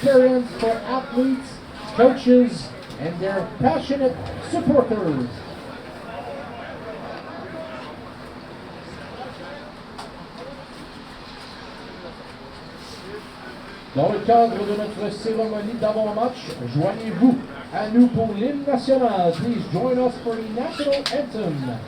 experience for athletes, coaches, and their passionate supporters. Dans le cadre de notre cérémonie d'avant-match, joignez-vous à nous pour l'hymne national. Please join us for the national anthem.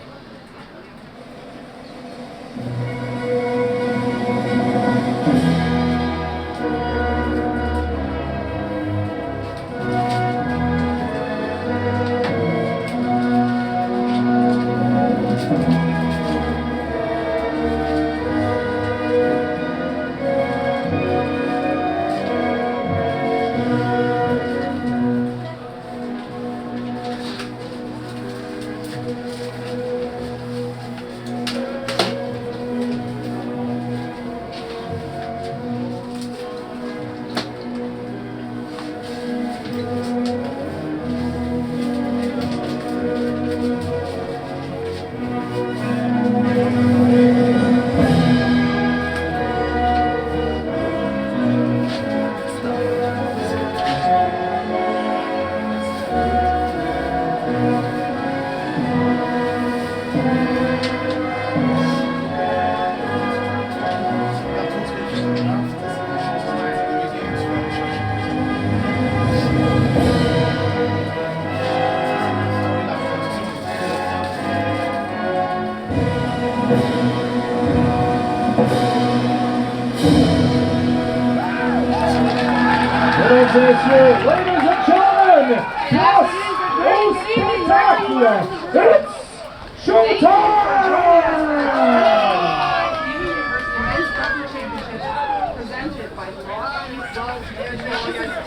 Ladies and gentlemen, yes, au spectacle, it's showtime! Presented by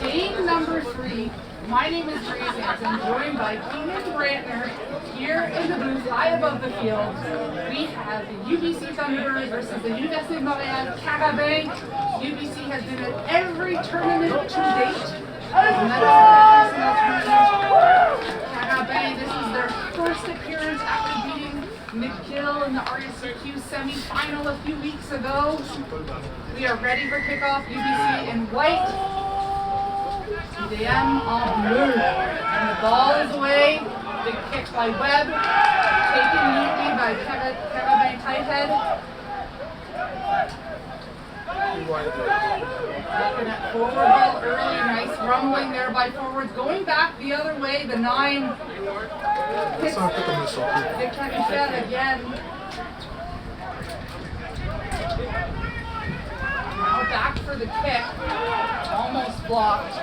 Game number 3. My name is Grace Hansen, joined by Keenan Brantner here in the booth, high above the field. We have the UBC Thunderbirds versus the UdeM Montreal Carabin. UBC has been at every tournament to date. Carabin, this is their first appearance after beating McGill in the RSCQ semi-final a few weeks ago. We are ready for kickoff. UBC in white, UdeM en bleu. And the ball is away. Big kick by Webb, taken neatly by Carabin Tighthead. Looking at forward ball early, nice rumbling there by forwards. Going back the other way, the 9 hits Victor again. Now back for the kick, almost blocked.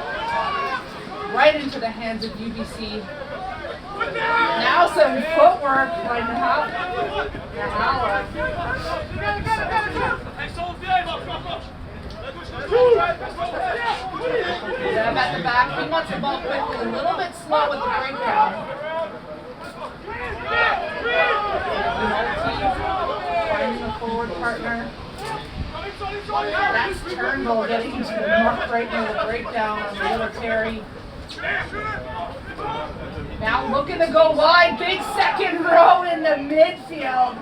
Right into the hands of UBC. Now some footwork by Nahala. Webb at the back. He wants the ball quickly, a little bit slow with the breakdown. Finding a forward partner. That's Turnbull getting into the mark right near the breakdown on the little Terry. Now looking to go wide, big second row in the midfield.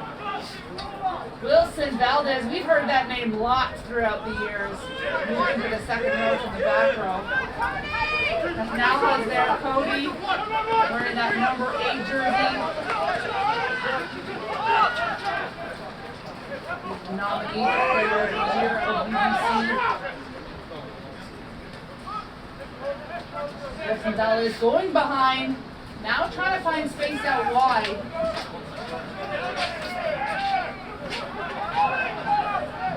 Wilson Valdez, we've heard that name lots throughout the years. Moving to the second row from the back row. Now is there, Cody, wearing that number 8 jersey. Nominee for player of the year of UBC. Wilson Valdez going behind. Now trying to find space out wide.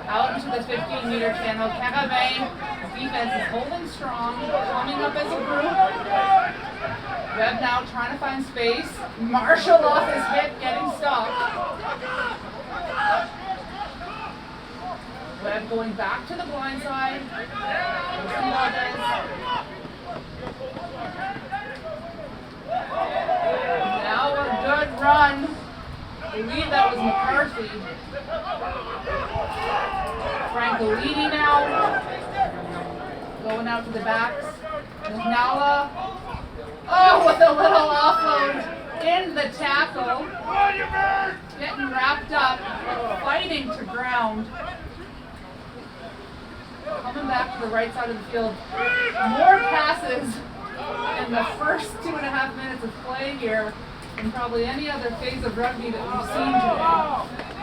Out into the 15-meter channel. Carabin defense is holding strong, coming up as a group. Webb now trying to find space. Marshall off his hip, getting stopped. Webb going back to the blind side. Now a good run. I believe that was McCarthy. Francolini now. Going out to the backs. Nala. Oh, with a little offload in the tackle. Getting wrapped up. Fighting to ground. Coming back to the right side of the field. more passes in the first 2.5 minutes of play here than probably any other phase of rugby that we've seen today.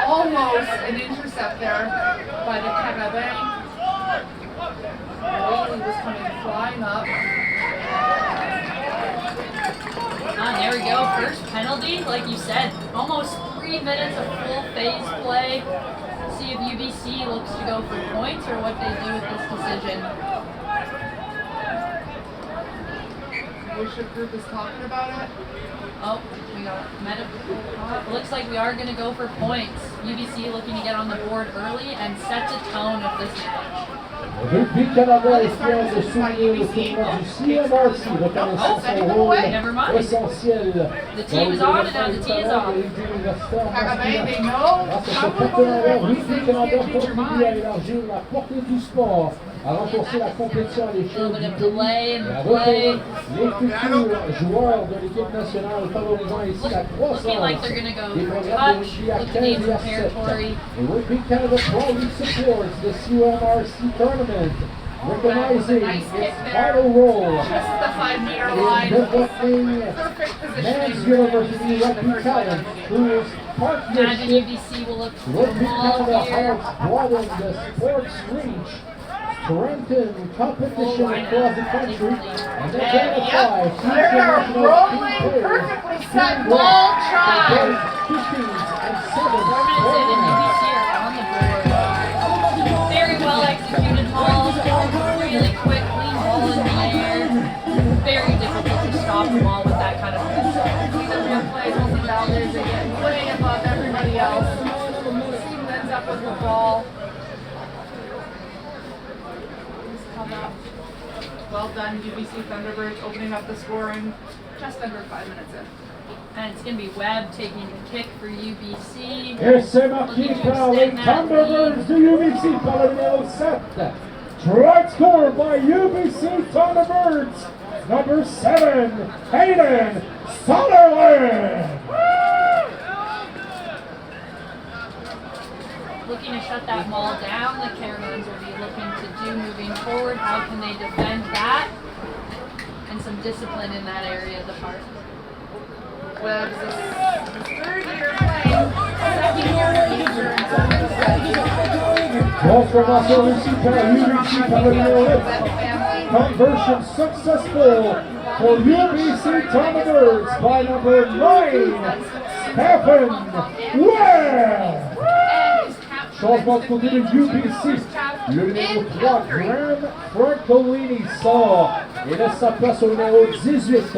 Almost an intercept there by the Canadiens. Whaley was coming flying up. There we go, first penalty, like you said, almost 3 minutes of full phase play. See if UBC looks to go for points or what they do with this decision. Leadership group is talking about it. Oh, we got medical. Looks like we are going to go for points. UBC looking to get on the board early and set the tone of this match. Rugby Canada espère de souligner le tournoi du CMRC, reconnaissant son rôle essentiel The team is on and now the team is on. Grâce à ce partenariat, Rugby Canada contribue à élargir la portée du sport, à renforcer la compétition à l'échelle du pays et à repérer les futurs joueurs de l'équipe nationale, favorisant ainsi la croissance des programmes de rugby à 15 et à 7. Rugby Canada proudly supports the CMRC tournament, recognizing its vital role Just the 5-meter in line. developing Perfect men's positioning. university rugby talent through Imagine partnership. UBC will look for Rugby the ball Canada here. helps broaden the sport's reach, strengthen competition across the country, and identify future They're national rolling, team players perfectly who set will ball for try. both 15s and 7s 4 minutes in and programs. UBC are on the board. Very well executed ball, really quick, clean ball in the air. Very difficult to stop the ball with that kind of pressure. These are real plays. Wilson Valdez are getting way above everybody else. Team ends up with the ball. He's come up. Well done, UBC Thunderbirds, opening up the scoring just under 5 minutes in. And it's going to be Webb taking the kick for UBC. Et c'est marqué par les Thunderbirds du UBC par le numéro 7. Try score by UBC Thunderbirds, number 7, Hayden Sutherland. Looking to shut that ball down. The Caravans will be looking to do moving forward. How can they defend that? And some discipline in that area of the park. Webb's his third year playing, second year Transformation réussie par UBC par le numéro 8. Conversion successful for UBC Thunderbirds by number 9, Stephen Webb. Changement de côté de UBC. Le numéro 3, Graham Francolini sort et laisse sa place au numéro 18,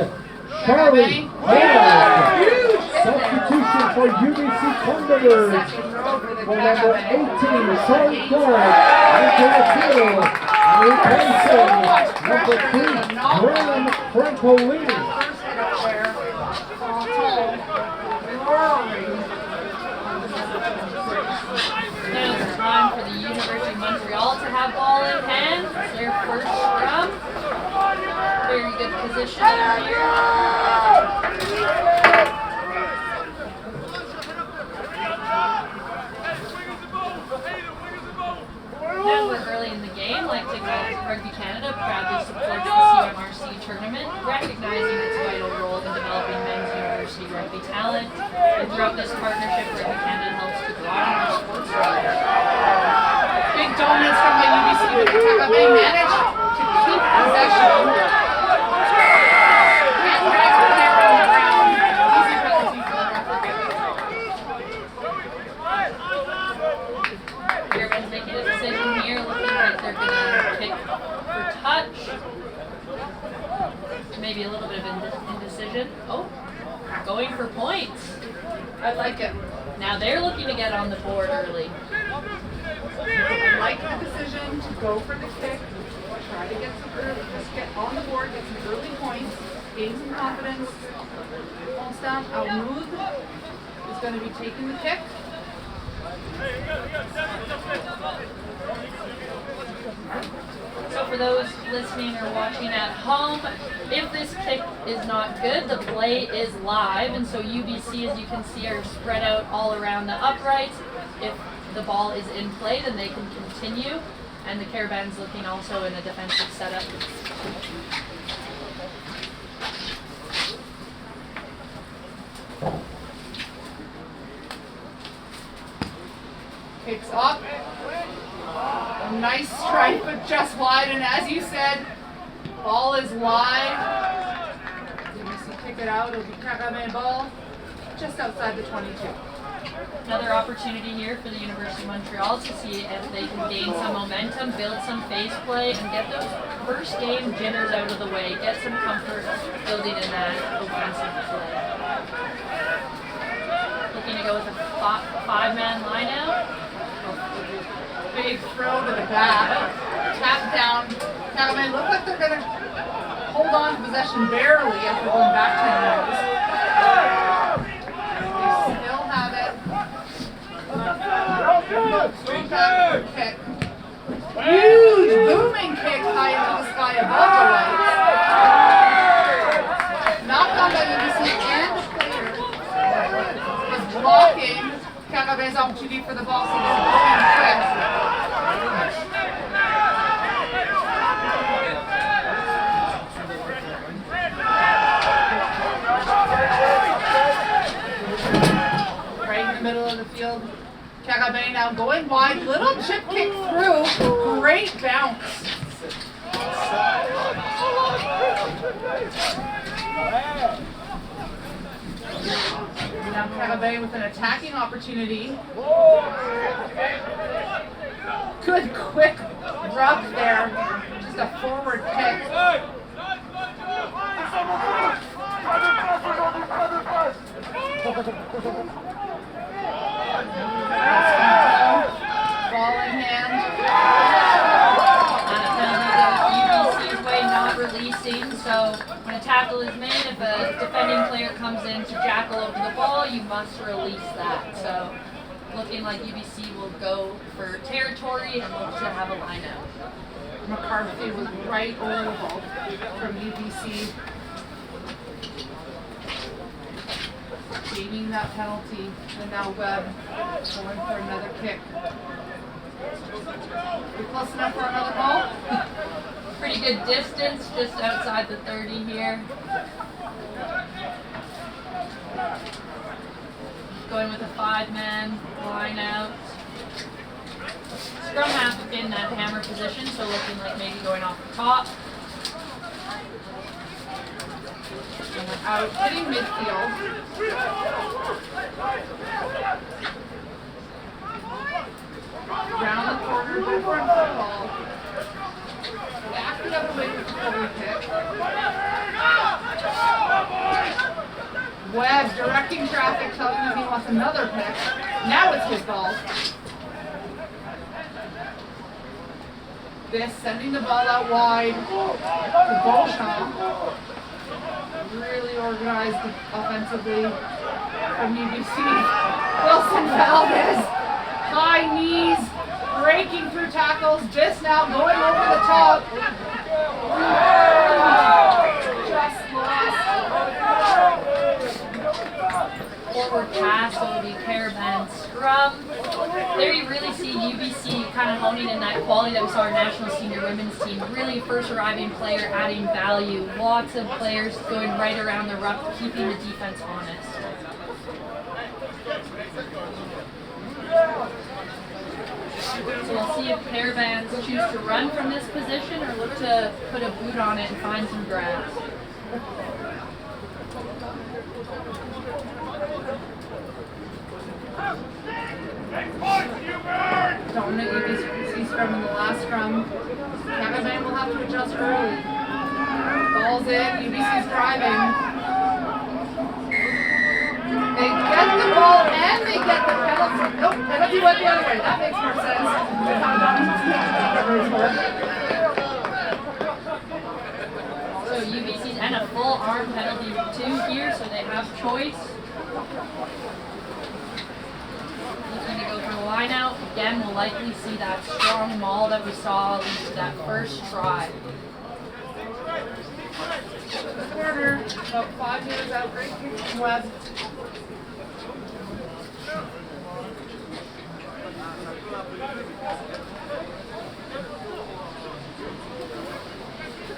Charlie Haydock. Substitution for UBC Thunderbirds for number 18, Charlie Clark, into the field, replacing number 3, Graham Francolini. Now it's time for the University of Montreal to have ball in hand. It's their first scrum. Very good position here. Now we're early in the game, like to Rugby Canada proudly supports the CMRC tournament, recognizing its vital role in developing men's university rugby talent. And throughout this partnership, Rugby Canada helps to broaden our sports career. Big dominance from the UBC, but they managed to keep possession. And drag the player on the ground. Easy penalty for the referee. Caravans making a decision here, looking like they're going to kick for touch. Maybe a little bit of indecision. Oh, going for points. I like it. Now they're looking to get on the board early. I like the decision to go for the kick, try to get some early, just get on the board, get some early points, gain some confidence. Holmstad, Almuth is going to be taking the kick. So So for those listening or watching at home, if this kick is not good, the play is live, and so UBC, as you can see, are spread out all around the uprights. If the ball is in play, then they can continue, and the Caravans looking also in a defensive setup. Kicks up. Nice strike, but just wide. And as you said, ball is live. UBC kick it out. It'll be Carabin ball just outside the 22. Another opportunity here for the University of Montreal to see if they can gain some momentum, build some phase play, and get those first game jitters out of the way. Get some comfort building in that offensive play. Looking to go with a five-man line out. Big throw to the back. Tap down. Carabin look like they're going to hold on to possession barely after going back 10 yards. They still have it. Straight back kick. Huge booming kick high into the sky above the lights. Knocked on by UBC and the player was blocking Carabin's opportunity for the ball, so this is going quick. Right in the middle of the field. Carabin now going wide, little chip kick through, great bounce. Now Carabin with an attacking opportunity. Good quick rub there, just a forward kick. Ball in hand. UBC's way not releasing, so when a tackle is made, if a defending player comes in to jackal over the ball, you must release that. So looking like UBC will go for territory and look to have a line out. McCarthy was right over the ball from UBC. Gaining that penalty, and now Webb going for another kick. We close enough for another ball? Pretty good distance, just outside the 30 here. Going with a five-man line out. Scrum half in that hammer position, so looking like maybe going off the top. Out, hitting midfield. Round the corner, different football. Back the other way with the forward kick. Webb directing traffic, telling him he wants another pick. Now it's his ball. This sending the ball out wide to Beauchamp. Really organized offensively from UBC. Wilson Valdez, high knees, breaking through tackles, just now going over the top. Just lost. Forward pass, so it'll be Carabin scrum. There you really see UBC kind of honing in that quality that we saw our national senior women's team. Really first arriving player adding value. Lots of players going right around the ruck, keeping the defense honest. So we'll see if Caravans choose to run from this position or look to put a boot on it and find some grass. Dominant UBC scrum in the last scrum. Carabin will have to adjust early. Ball's in, UBC's driving. They get the ball and they get the penalty. Nope, penalty went the other way. That makes more sense. So UBC's and a full arm penalty too here, so they have choice. Looking to go for the line out. Again, we'll likely see that strong maul that we saw at least that first try. Corner, about 5 meters out, great kick from Webb.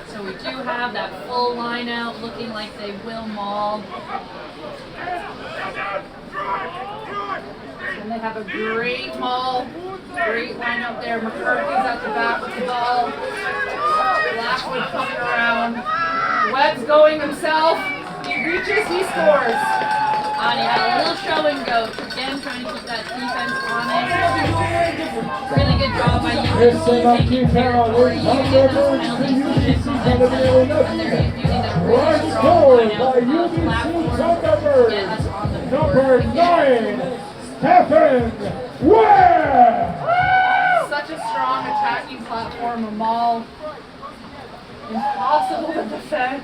So we do have that full line out looking like they will maul. And they have a great maul, great line out there. McCarthy's at the back with the ball. Blackwood coming around. Webb's going himself. He reaches, he scores. And he had a little show and go. Again, trying to keep that defense on it. Really good job by UBC taking care of or using those penalties to and they're using their really strong line out platform to get us on the board. Number 9, Stephen Webb! Such a strong attacking platform, a maul. Impossible to defend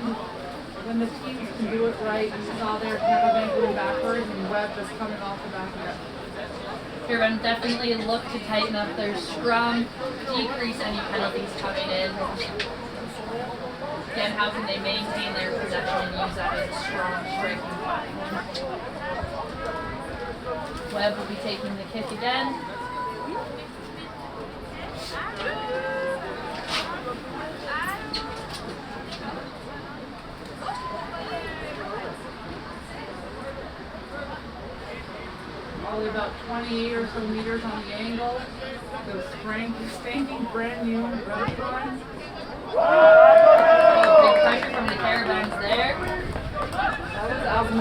when the teams can do it right. You saw there Kevin going backwards and Webb just coming off the back of it. Huron definitely look to tighten up their scrum, decrease any penalties coming in. Again, how can they maintain their possession and use that as a strong striking platform? Webb will be taking the kick again. Probably about 28 or so meters on the angle. Those spanking brand new restaurants. Oh, big pressure from the Caravans there. That was Alvin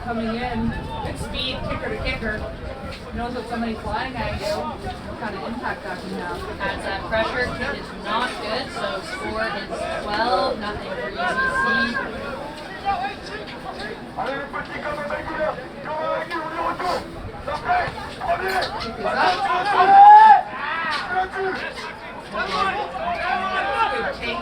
coming in. Good speed, kicker to kicker. Knows what somebody's flying at you. What kind of impact that can have. Adds that pressure. Kick is not good, so score is 12-0 for UBC. Kick is up. Good take.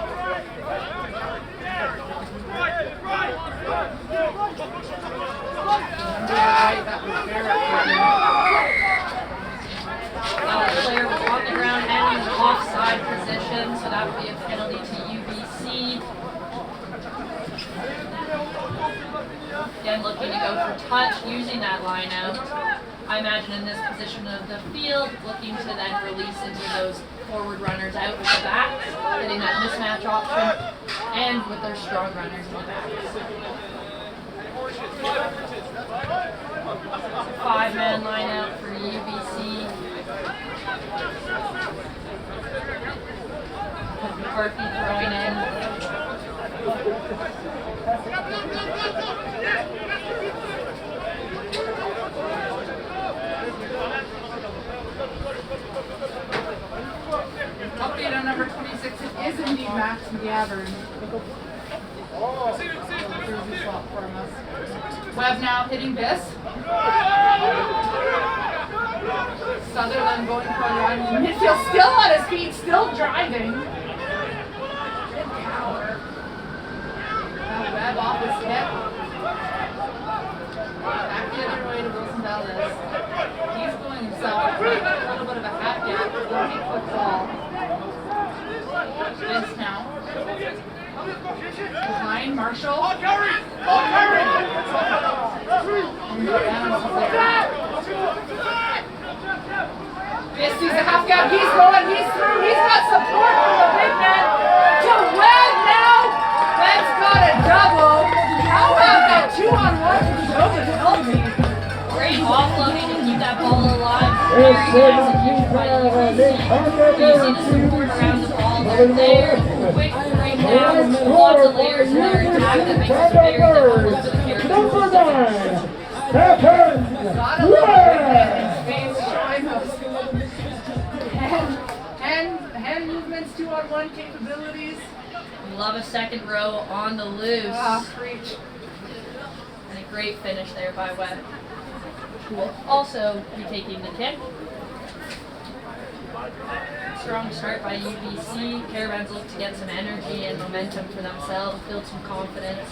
Right, that was The player was on the ground and in the offside position, so that would be a penalty to UBC. Again, looking to go for touch, using that line out. I imagine in this position of the field, looking to then release into those forward runners out with the backs, getting that mismatch option, and with their strong runners in the backs. 5-man line out for UBC. McCarthy throwing in. Update on number 26. It is indeed Max McGavern. Jersey swap for us. Webb now hitting this. Sutherland going for a run. Midfield still on his feet, still driving. Good power. Now Webb off his hip. Back the other way to Wilson Valdez. He's going himself. A little bit of a half gap. 40-foot ball. Vince now. Behind Marshall. This is a half gap. He's going. He's through. He's got support from the big man. To Webb now. Webb's got a double. How about that 2-on-1 over the penalty? Great offloading to keep that ball alive. You see the support around the ball right there. Quick breakdown, lots of layers in their attack that makes it very difficult for the Caravans to defend. Gotta love the big man in space showing us hand movements, 2-on-1 capabilities. We love a second row on the loose. Ah, preach. And a great finish there by Webb, who will also be taking the kick. Strong start by UBC. Caravans look to get some energy and momentum for themselves, build some confidence.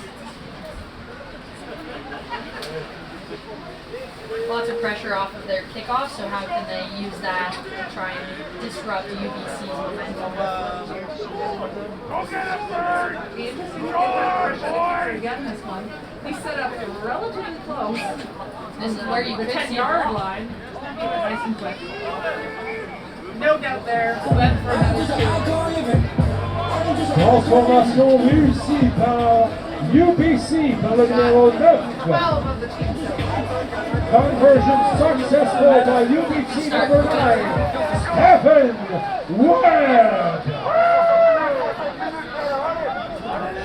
Lots of pressure off of their kickoff, so how can they use that to try and disrupt UBC's momentum? Be interesting to get that again this one. He set up relatively close. This is where you the could 10-yard line. Nice and quick. No doubt there. Went for another Transformation réussie par UBC par le numéro 9. 12 of the team. Conversion successful by UBC number 9, Stephen Webb.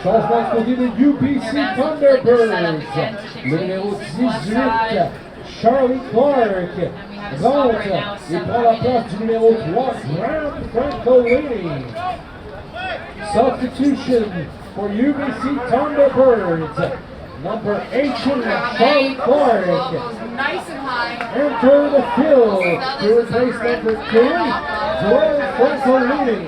Changement de côté de UBC Thunderbirds. Le numéro 18, Charlie Clark, rentre et prend la place du numéro 3, Graham Francolini. Substitution for UBC Thunderbirds. Number 18, Charlie Clark. Nice and high. Enter the field to replace number 2, Graham Francolini.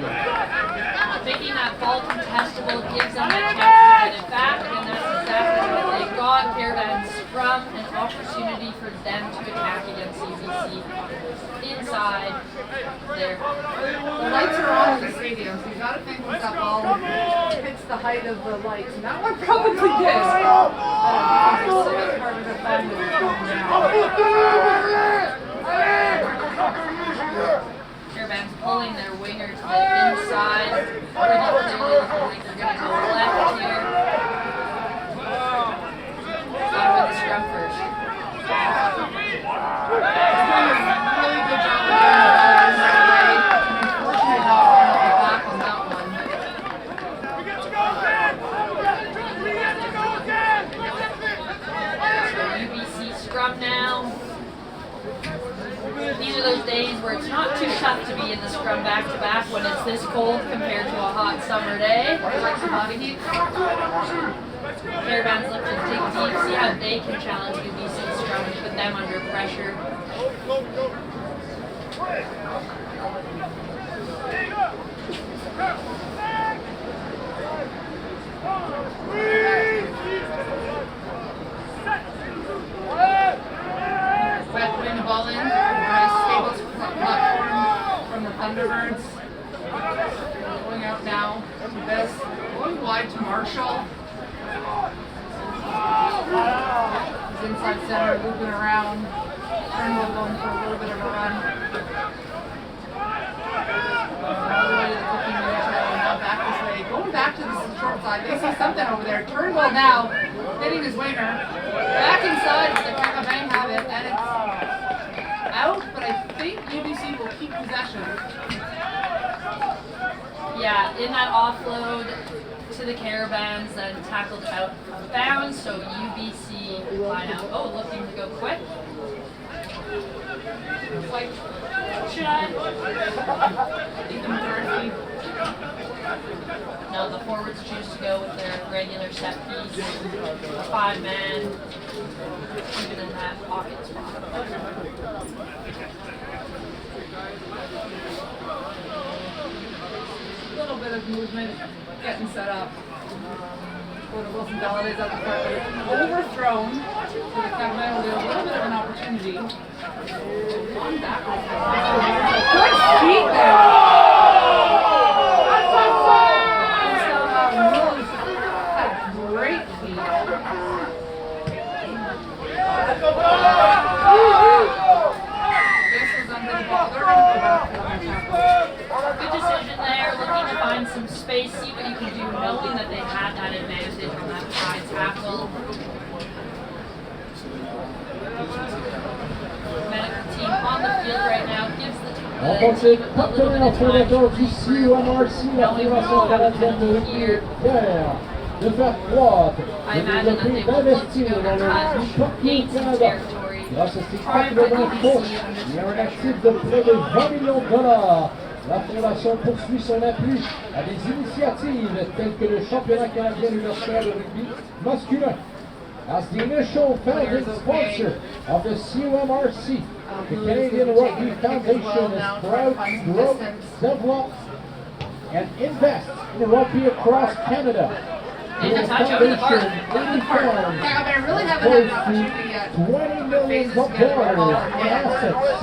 Making that ball contestable gives them a chance to get it back, and that's exactly what they got. Caravans from an opportunity for them to attack against UBC inside there. The lights are on in the stadium, so you got to think once that ball hits the height of the lights. And that one probably did. Caravans pulling their winger to the inside. Pretty clearly looking like they're going to go left here. Got to win the scrum first. Really good job of getting the ball in that way. Unfortunately, not going the back on that one. So UBC scrum now. These are those days where it's not too tough to be in the scrum back-to-back when it's this cold compared to a hot summer day. Like some body heat. Caravans look to dig deep, see how they can challenge UBC scrum and put them under pressure. Webb putting the ball in. Nice stable platform from the Thunderbirds. Going out now to this. Going wide to Marshall. He's inside center, looping around. Turnbull going for a little bit of a run. All the way to the 15-meter trail. Now back this way. Going back to the short side. They see something over there. Turnbull now hitting his winger. Back inside, but the Caravans have it, and it's out, but I think UBC will keep possession. Yeah, in that offload to the Caravans and tackled out of bounds, so UBC line out. Oh, looking to go quick. Like, should I? No, the forwards choose to go with their regular set piece, a 5-man, even in that pocket spot. A little bit of movement getting set up. Wilson Galladay at the front, but it's overthrown. So the Caravans will get a little bit of an opportunity. On backwards. Good feet there. Great feet. This was under the ball. They're going to go back to the tackle. Good decision there, looking to find some space, see what you can do, knowing that they had that advantage on that high tackle. Medical team on the field right now gives the Remporté partenaire fondateur du CUMRC, la Fédération canadienne de rugby terre, de faire croître, de développer, d'investir dans le rugby partout au Canada. Grâce à ces 80 coachs et à un actif de près de 20 millions de dollars, la Fondation poursuit son appui à des initiatives telles que le championnat canadien universitaire de rugby masculin. As the initial founding sponsor of the CUMRC, the Canadian Rugby Foundation is proud to grow, develop, and invest in rugby across Canada. And a touch over the park. Yeah, I really haven't had an opportunity yet. 20 million support assets.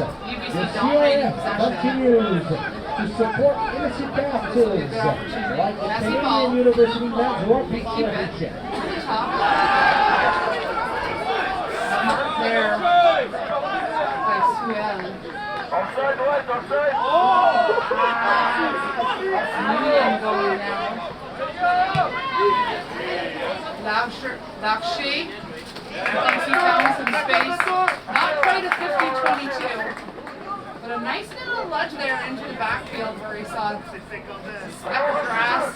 The QF continues to support innocent captives like the Canadian University Men's Rugby Championship. Mark there. By Sweden. UdeM going now. Lakshi thinks he found some space. Not quite a 50-22, but a nice little ledge there into the backfield where he saw a speck of grass.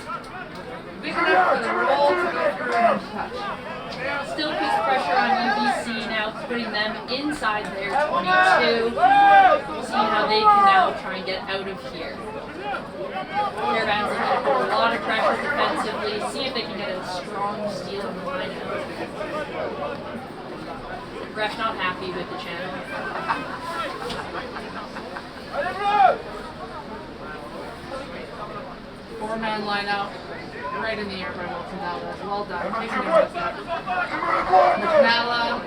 Big enough for the roll to go through and touch. Still puts pressure on UBC now, putting them inside their 22. We'll see how they can now try and get out of here. Caravan's looking to put a lot of pressure defensively, see if they can get a strong steal in the lineup. Ref not happy with the channel. Four-man lineup. Right in the air by Wilson Valdez. Well done. Taking the step. McNalla.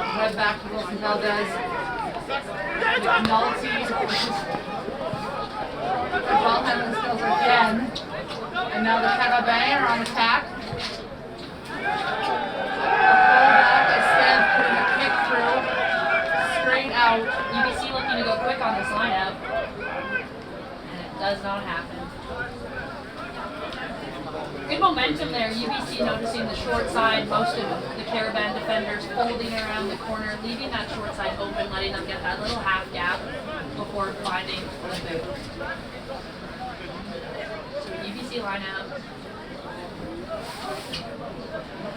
Head back to Wilson Valdez. McNulty. The ball handling skills again. And now the Carabin are on attack. A fullback is Stan putting a kick through. Straight out. UBC looking to go quick on this lineup. Does not happen. Good momentum there. UBC noticing the short side. Most of the Caravan defenders folding around the corner, leaving that short side open, letting them get that little half gap before finding the boot. So UBC lineup.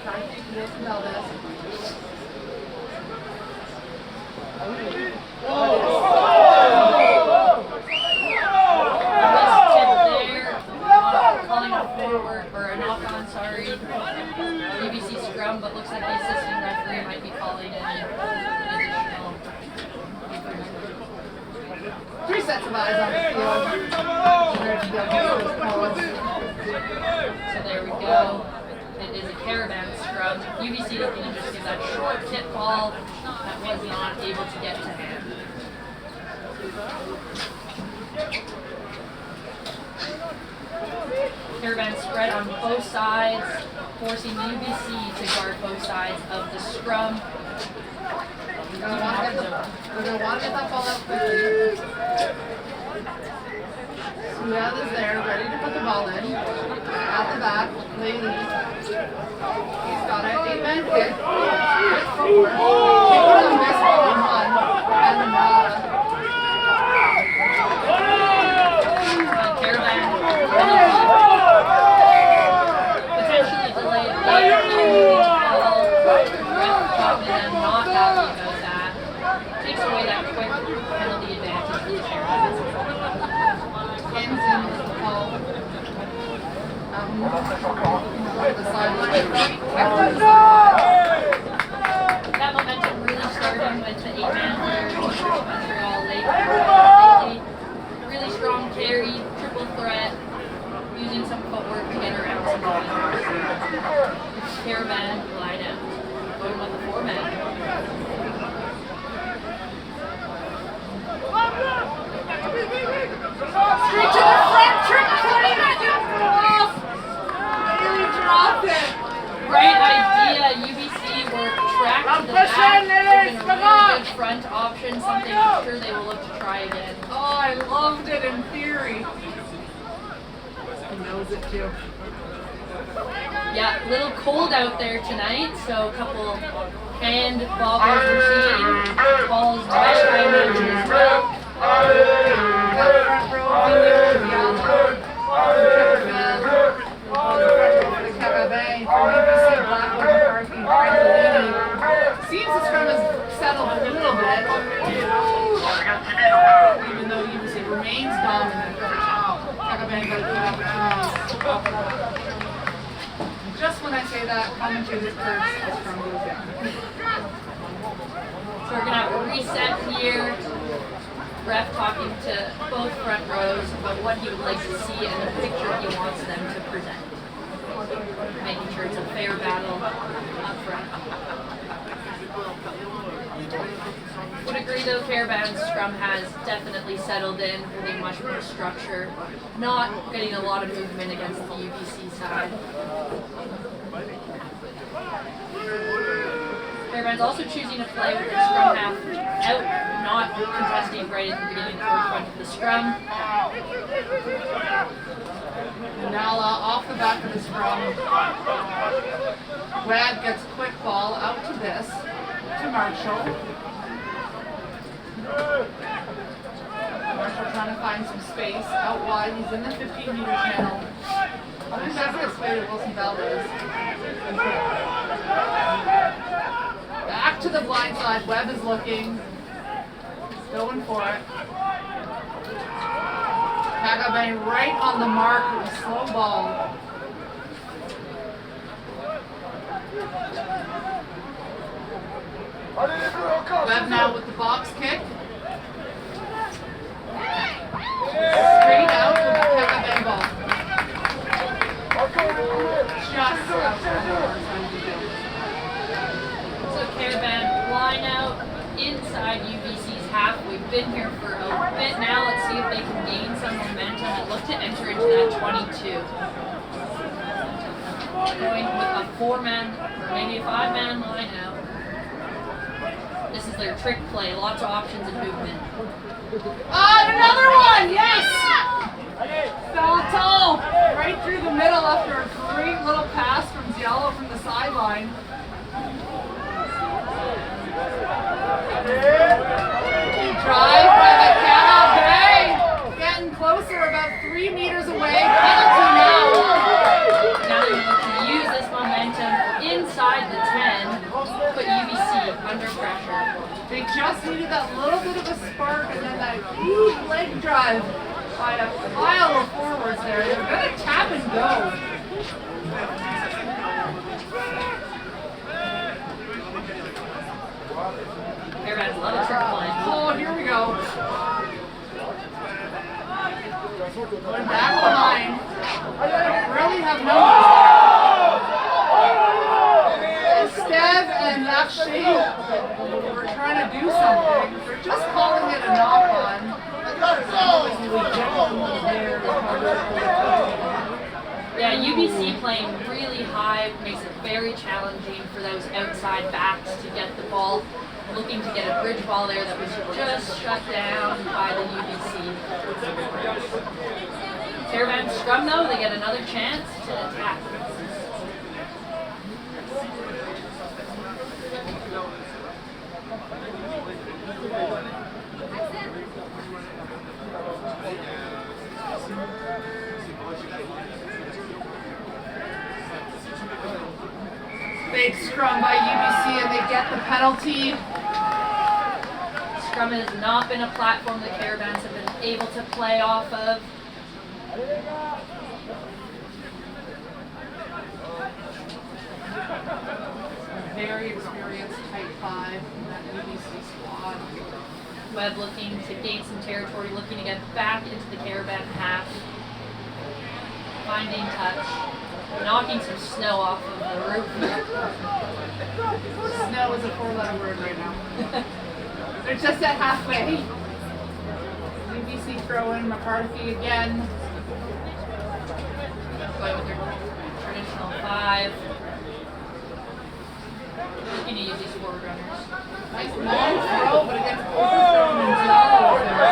Trying to take Wilson Valdez. Calling a forward, or a knock-on, sorry. UBC scrum, but looks like the assistant referee might be calling in additional. 3 sets of eyes on the field. So there we go. It is a Caravan scrum. UBC looking to just give that short tip ball that was not able to get to hand. Caravan spread on both sides, forcing UBC to guard both sides of the scrum. We're going to want to get that ball out quickly. Suel is there, ready to put the ball in. At the back, Laylee. He's got it. 8-man kick. Good forward. Taking on this one. And Caravan potentially delayed and not happy about that. Takes away that quick penalty advantage for the Caravan. Kenson with the call. The sideline. That momentum really starting with the 8-man players Montreal late. Really strong carry, triple threat, using some footwork to get around some defenders. Caravan line out. Going with the 4-man. Straight to the front, triple play, off. Really dropped it. Great idea. UBC were tracked to the back. It's been a really good front option, something I'm sure they will look to try again. Oh, I loved it in theory. He knows it too. Yeah, a little cold out there tonight, so a couple hand bobbles we're seeing. Balls wet, I imagine, as well. Front row video, beyond the Carabin from UBC Blackwood parking Frank. Seems the scrum has settled a little bit, even though UBC remains dominant. Carabin got a good opportunity. Just when I say that, commentators curse, the scrum goes down. So we're going to have a reset here. Ref ref talking to both front rows about what he would like to see and the picture he wants them to present. Making sure it's a fair battle up front. Would agree though, Caravan's scrum has definitely settled in, having much more structure, not getting a lot of movement against the UBC side. Caravan's also choosing to play with their scrum half out, not contesting right at the beginning or front of the scrum. Nala off the back of the scrum. Webb gets quick ball out to this, to Marshall. Marshall trying to find some space out wide. He's in the 15-meter channel. I think that's gets away to Wilson Valdez. Back to the blind side. Webb is looking. He's going for it. Kagame right on the mark with a slow ball. Webb now with the box kick. Straight out with the Kagame ball. Just So Caravan line out inside UBC's half. We've been here for a bit now. Let's see if they can gain some momentum and look to enter into that 22. Going with a 4-man or maybe a 5-man line out. This is their trick play. Lots of options and movement. Another one! Yes! Fell tall right through the middle after a great little pass from Ziello from the sideline. Drive by the Kagame. Getting closer, about 3 meters away. Penalty now. Now they look to use this momentum inside the 10, put UBC under pressure. They just needed that little bit of a spark and then that huge leg drive by a pile of forwards there. They're going to tap and go. Caravan's love a trick play. Oh, here we go. Going back behind. Really have numbers there. Estev and Lakshay were trying to do something. They're just calling it a knock-on. Yeah, UBC playing really high makes it very challenging for those outside backs to get the ball. Looking to get a bridge ball there that was just shut down by the UBC. Caravan scrum though, they get another chance to attack. Big scrum by UBC and they get the penalty. Scrum has not been a platform the Caravans have been able to play off of. Very experienced type 5 in that UBC squad. Webb looking to gain some territory, looking to get back into the Caravan half. Finding touch. Knocking some snow off of the roof. Snow is a 4-letter word right now. They're just at halfway. UBC throw in McCarthy again. Going with their traditional 5. Looking to use these forward runners. Nice long throw, but it gets overthrown and Ziello there.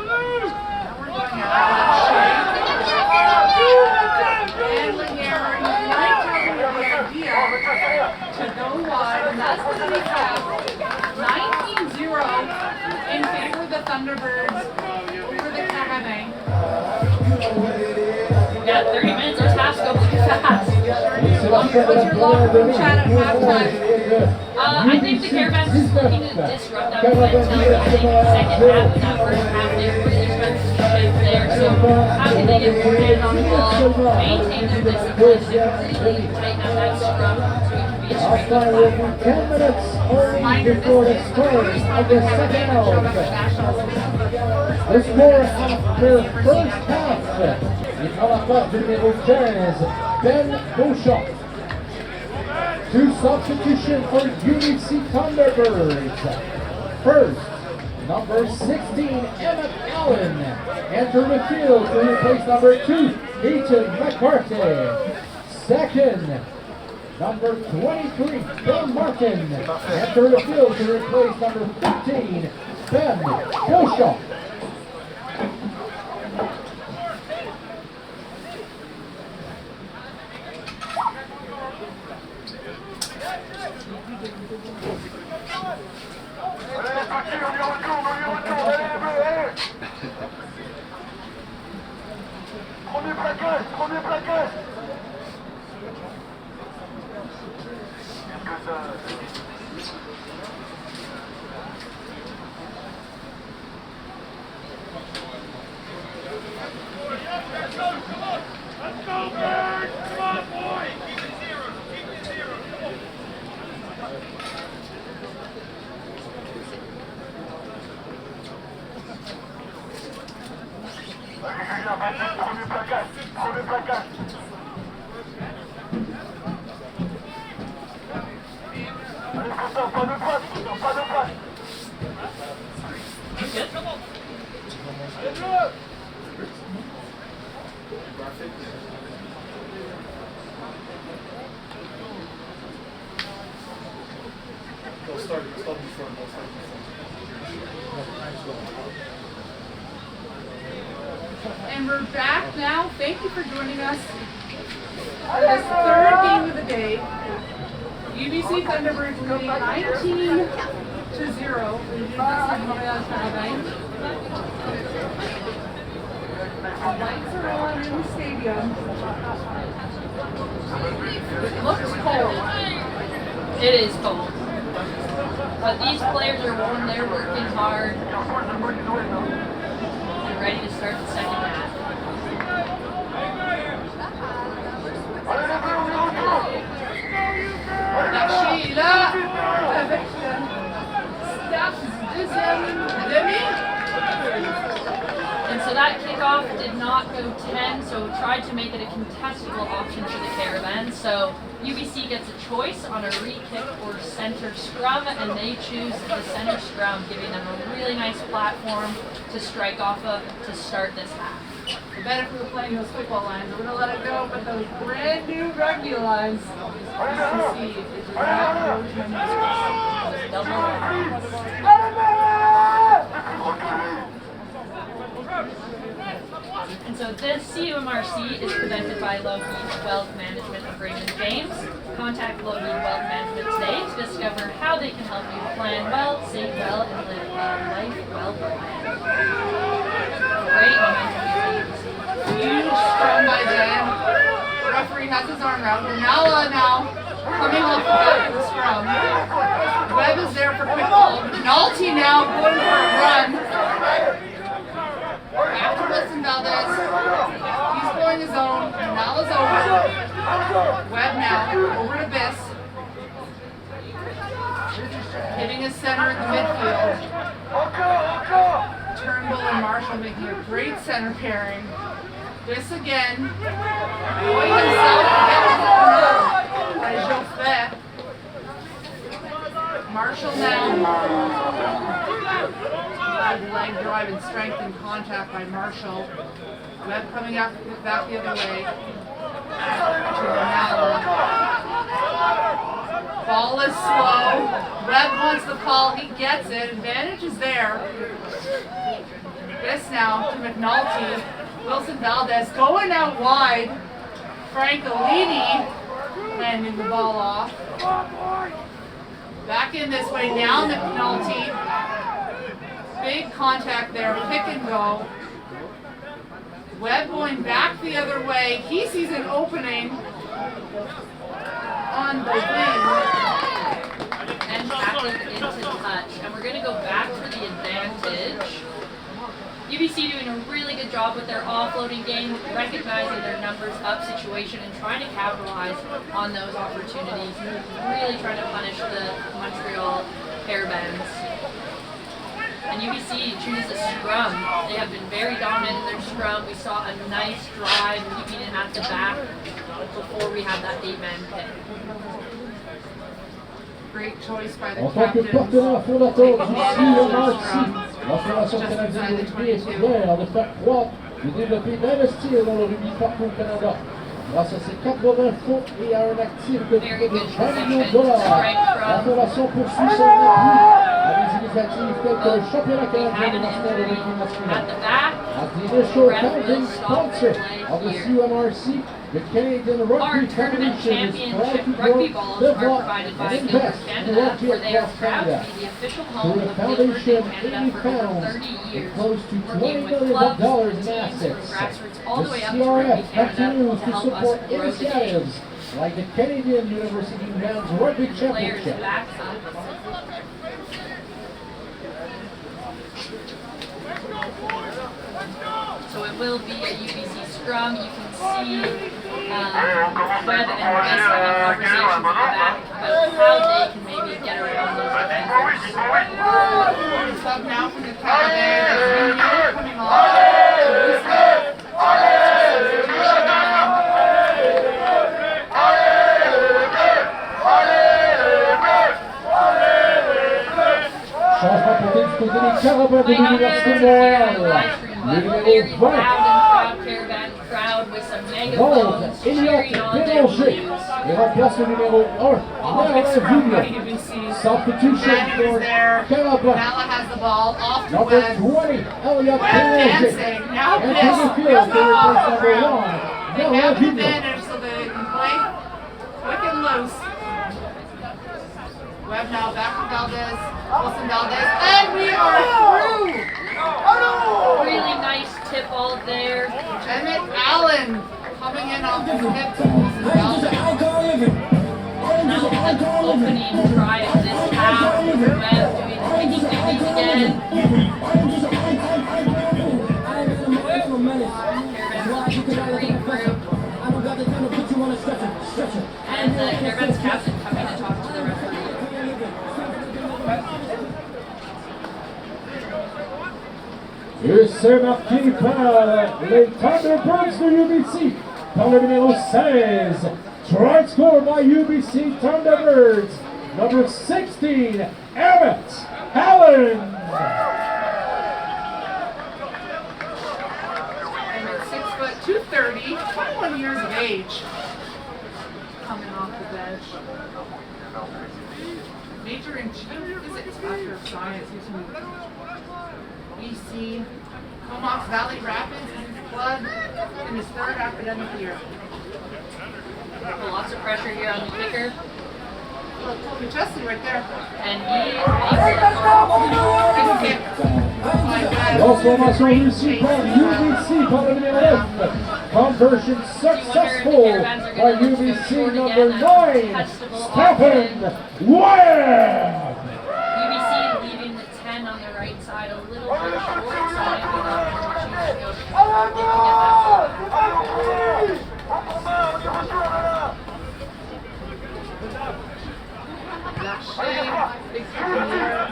Now we're going out. Handling error. You might have the idea to go wide, and that's what we have. 19-0 in favor of the Thunderbirds over the Kagame. Yeah, 30 minutes of task go by fast. What's your locker room chat at halftime? I think the Caravans just looking to disrupt that momentum. I think the second half and that first half, they really started to shift there. So how can they get more hands on the ball, maintain their discipline, and really tighten up that scrum so we can Last time will be 10 minutes only before the start of the second half. The score after first half. Il prend la part du numéro 15, Ben Beauchamp. Two substitution for UBC Thunderbirds. First, number 16, Emmett Allen, entered the field to replace number 2, Ethan McCarthy. Second, number 23, Ben Martin, entered the field to replace number 15, Ben Beauchamp. Premier plaquage. And we're back now. Thank you for joining us for this third game of the day. UBC Thunderbirds leading 19-0. Lights are on in the stadium. It looks cold. It is cold. But these players are warm, they're working hard. They're ready to start the second half. La Sheila avec Staff deuxième demi. And so that kickoff did not go 10, so tried to make it a contestable option for the Caravan. So UBC gets a choice on a re-kick or center scrum, and they choose the center scrum, giving them a really nice platform to strike off of to start this half. I bet if we were playing those football lines, we're going to let it go, but those brand new rugby lines, you can see it does not go to Double. And so this CUMRC is presented by Lockheed Wealth Management of Raymond James. Contact Lockheed Wealth Management today to discover how they can help you plan well, save well, and live a life well planned. Great momentum here. huge scrum by Dan. The referee has his arm out. Nala now coming off the back of the scrum. Webb is there for quick ball. Nalty now going for a run. Back to Wilson Valdez. He's going his own. Nala's over. Webb now over to Biss. Hitting his center in the midfield. Turnbull and Marshall making a great center pairing. This again. Boy himself gets by Joffet. Marshall now. Leg drive and strength and contact by Marshall. Webb coming up back the other way. To Nala. Ball is slow. Webb wants the call. He gets it. Advantage is there. This now to McNulty. Wilson Valdez going out wide. Francolini landing the ball off. Back in this way now McNulty. Big contact there. Pick and go. Webb going back the other way. He sees an opening on the wing. And tackled into touch. And we're going to go back for the advantage. UBC doing a really good job with their offloading game, recognizing their numbers up situation and trying to capitalize on those opportunities. Really trying to punish the Montreal Hairbends. And UBC chooses a scrum. They have been very dominant in their scrum. We saw a nice drive, keeping it at the back before we had that 8-man pick. Great choice by the En tant que partenaire fondateur du CMRC, la Fédération canadienne de rugby est fière de faire croître, de développer et d'investir dans le rugby partout au Canada. Grâce à ses 80 fonds et à un actif de près de 20 millions de dollars, la Fondation poursuit son appui à des initiatives telles que le championnat canadien de national de rugby masculin. As the initial founding sponsor of the CMRC, the Canadian Our Rugby tournament Foundation is proud to championship grow, rugby balls are develop, provided by and Gilbert invest in Canada, rugby where they are across proud Canada. to be the official Through home the of Gilbert foundation, Canada 80 for over pounds 30 years, and close to working $20 with million clubs, in teams, from assets. grassroots all The the way up to Rugby CRF Canada continues to to help support us grow the game. initiatives like the Canadian University Men's Rugby Players Championship. back up. So it will be a UBC scrum. You can see Webb and Viss having conversations in the back about how they can maybe get around those defenders. Sub now from the Canada. Coming on. Changement porté du côté des Carabins de l'Université de Montréal. Le numéro 20. Ronde Elliott Bélanger et remplace le numéro 1, Nala Ville. Substitution for Carabin. Nala has the ball off to Number Webb. 20, Elliott Webb Bélanger. dancing. Now And Biss. to the field to replace number 1, They Nala have an Ville. advantage so they can play quick and loose. Webb now back to Valdez. Wilson Valdez. And we are through. Really nice tip ball there. Emmett Allen coming in off the hip to Wilson Valdez. Now the opening drive this half. Webb doing the sticky stickies again. And the Caravans captain coming to talk to the referee. Et c'est marqué par les Thunderbirds de UBC par le numéro 16. Try score by UBC Thunderbirds. Number 16, Emmett Allen. Emmett, 6 foot, 230, 21 years of age. Coming off the bench. Major in geophysics, Bachelor of Science. He's from BC. Comox Valley Rapids is his club in his 3rd academic year. Lots of pressure here on the kicker. Look, Toby Chesley right there. And he makes it. Good kick. Transformation réussie par UBC par le numéro 9. Conversion successful by UBC number 9, Stephen Webb. UBC leaving the 10 on the right side a little bit short, so maybe not choose to go get that. Lachey, big kick in the air.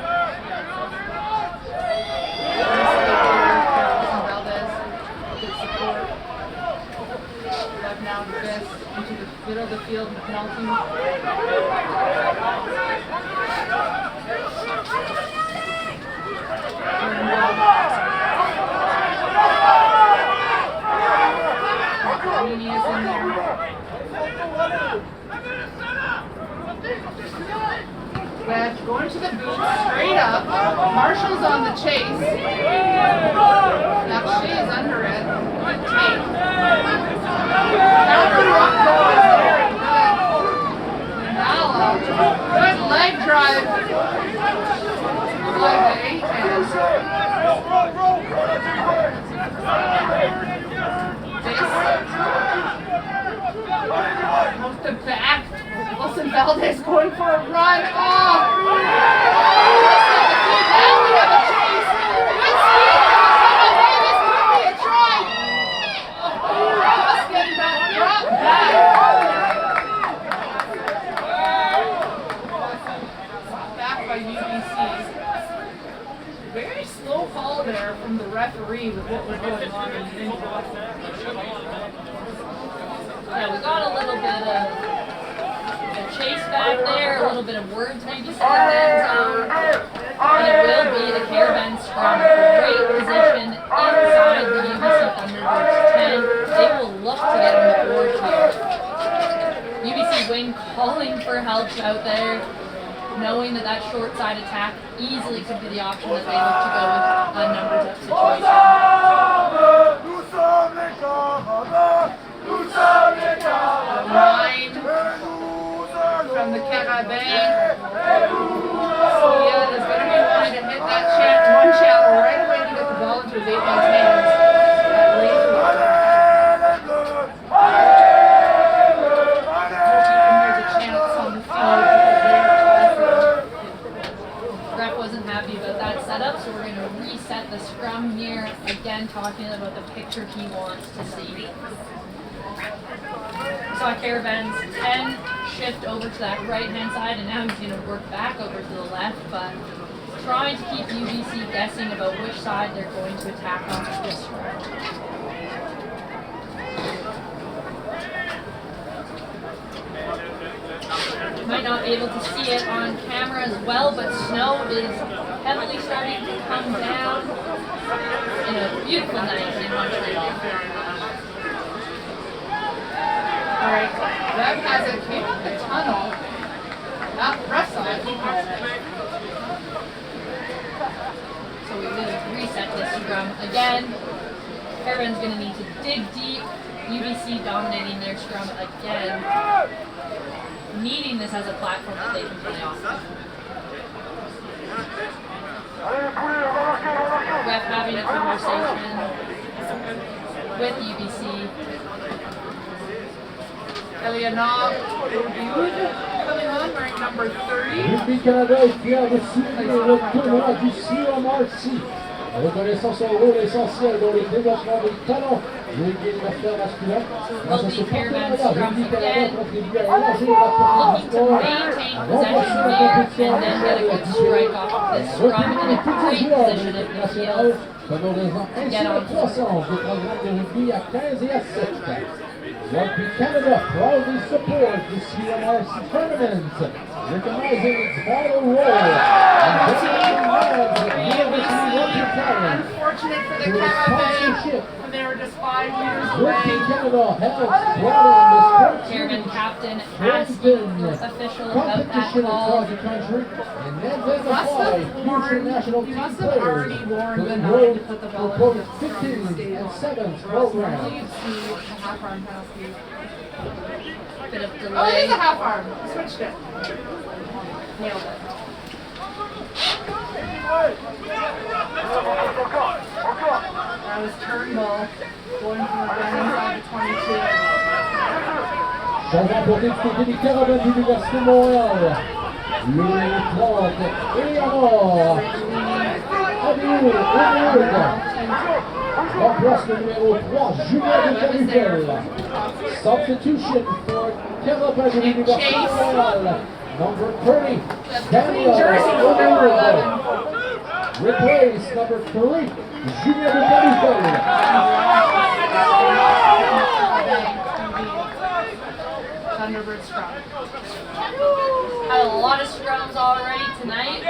Valdez, good support. Webb now to Biss into the middle of the field, McNulty. Heaney is in there. Webb going to the boot, straight up. Marshall's on the chase. Lachey is under it. Good take. Counter rock goal is very good. Nala, good leg drive. Like the 8-man. Off the back. Wilson Valdez going for a run. Oh! Now we have a chase. Good speed. from the referee with what was going on in the infield. Yeah, we got a little bit of a chase back there, a little bit of words maybe said in the end zone. And it will be the Caravan scrum. Great position inside the UBC Thunderbirds 10. They will look to get on the board here. UBC wing calling for help out there, knowing that that short side attack easily could be the option that they look to go with a numbers up situation. Line from the Caravan. Yeah, there's going to be wanting to hit that one channel right away to get the ball into his 8-man's hands. Ref wasn't happy about that setup, so we're going to reset the scrum here. Again, talking about the picture he wants to see. Saw Caravan's 10 shift over to that right-hand side, and now he's going to work back over to the left, but trying to keep UBC guessing about which side they're going to attack on this scrum. You might not be able to see it on camera as well, but snow is heavily starting to come down in a beautiful night in Montreal. Alright, Webb has it came up the tunnel, not press side. So we will reset this scrum again. Caravan's going to need to dig deep. UBC dominating their scrum again. Needing this as a platform that they can play off of. Ref having a conversation with UBC. Elianov coming on, wearing number 30. Rugby Canada est fier de soutenir le tournoi du CMRC. Reconnaissant son rôle essentiel dans le développement des talents du rugby universitaire masculin. Grâce à ce partenariat, Rugby Canada contribue à élargir la portée du sport, à renforcer la compétition individuelle et individuelle, et à recruter tous les joueurs de l'équipe nationale, favorisant ainsi la croissance des programmes de rugby à 15 et à 7. Rugby Canada proudly supports the CMRC tournament, recognizing its vital role in building lives of university rugby talent. Unfortunate for the Caravan, when they were just 5 years Rugby away. Canada helps broaden the sports Caravan captain asking the official about that competition across call. the country and identify future national team Must have players already for worn the the 9 growth to put the for ball both into the 15s stage. and 7s Normally programs. you'd see a half arm penalty. Bit of Oh, it delay. is a half arm. Switched it. Nailed it. That was Turnbull going from the gun inside the 22. Changement porté du côté des Caravans de l'Université de Montréal. Le 30, Eleanor. Abiou, remplace le numéro 3, Julien de Caruzel. Substitution for Caravan de l'Université de Montréal. Number 30, Daniel O'Neill. Replace number 3, Julien de Caruzel. Thunderbird scrum. Had a lot of scrums already tonight.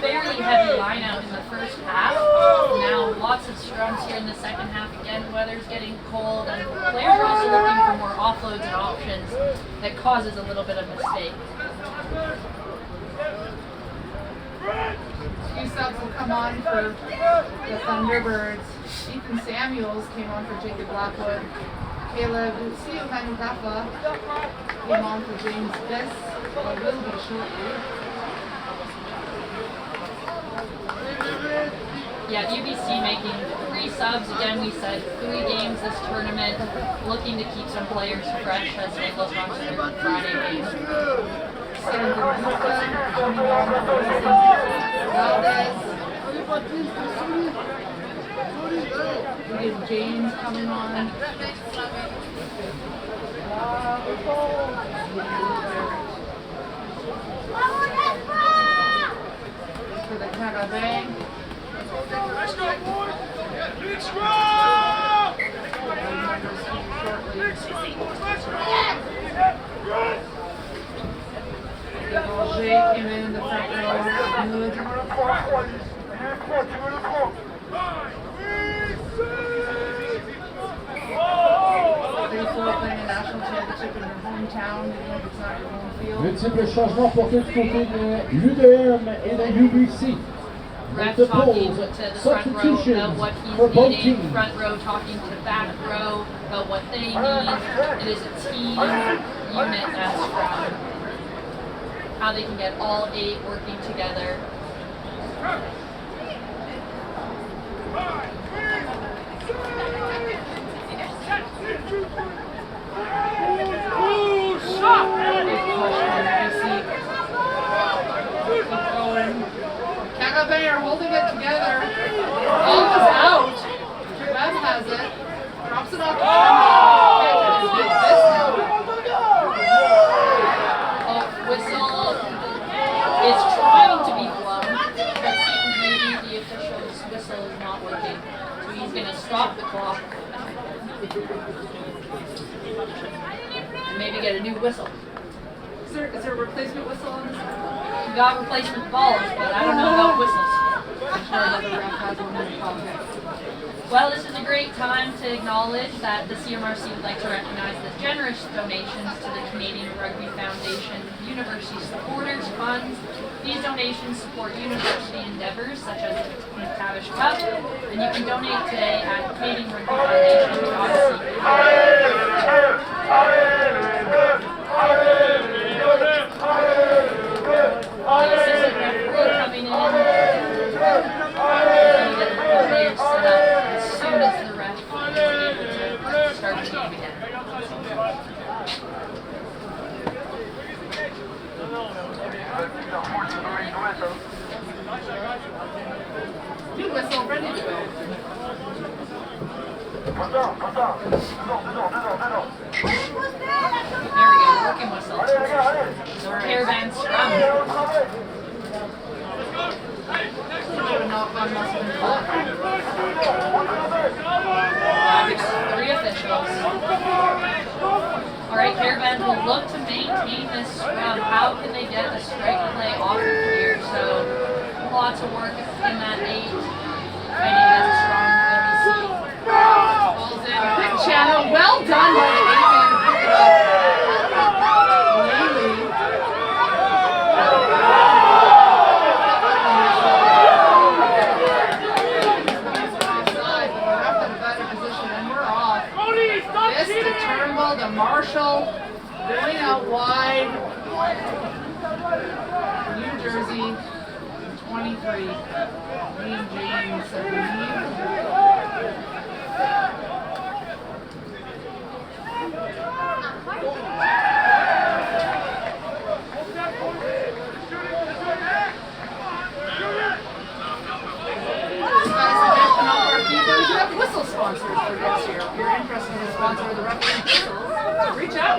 Fairly heavy line out in the first half. Now lots of scrums here in the second half. Again, weather's getting cold and players are also looking for more offloads and options that causes a little bit of mistake. Two subs will come on for the Thunderbirds. Ethan Samuels came on for Jacob Blackwood. Caleb Siumanukapa came on for James Biss. He will be shortly. Yeah, UBC making 3 subs. Again, we said 3 games this tournament, looking to keep some players fresh as they look on to their Friday games. Sandra Gupta coming on for Valdez. We have James coming on. For the Caravan. Roger came in the front row. Playing a national championship in your hometown, even if it's not your home field. Multiples changements pour du côté de l'UdeM et de UBC. Ref The talking polls, to the front row about substitutions what for he's both needing, teams. front row talking to back row about what they need. It is a team unit that's from how they can get all 8 working together. They are holding it together. Ball is out. Webb has it. Drops it off to Whistle is trying to be blown, but seems maybe the official's whistle is not working. So he's going to stop the clock and maybe get a new whistle. Is there a replacement whistle on this? We got replacement balls, but I don't know about whistles. I'm sure another ref has one in the pocket. Well, this is a great time to acknowledge that the CMRC would like to recognize the generous donations to the Canadian Rugby Foundation University Supporters Funds. These donations support university endeavors such as the McTavish Cup, and you can donate today at Canadian Rugby Foundation.ca. The assistant referee coming in. Get the players set up as soon as the ref is able to start the game again. New whistle ready to go. There we go, working whistle. Caravan scrum. Three officials. Alright, Caravan will look to maintain this scrum. How can they get a strike play off of here? So, lots of work in that 8. Fighting against a strong NBC. Ball's in. Quick channel. Well done by the 8-man to pick it up. Turnbull to Marshall, going out wide. New Jersey, 23. Ian James, I believe. We have whistle sponsors for next year. If you're interested in a sponsor of the referee whistles, reach out.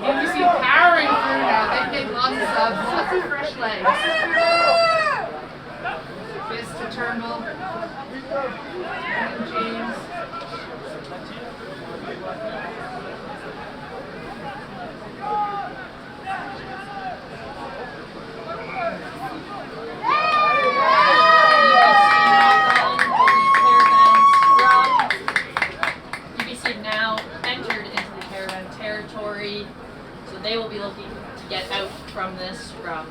UBC powering through now. They've made lots of subs, lots of fresh legs. Fist to Turnbull. James. They will be looking to get out from this scrum.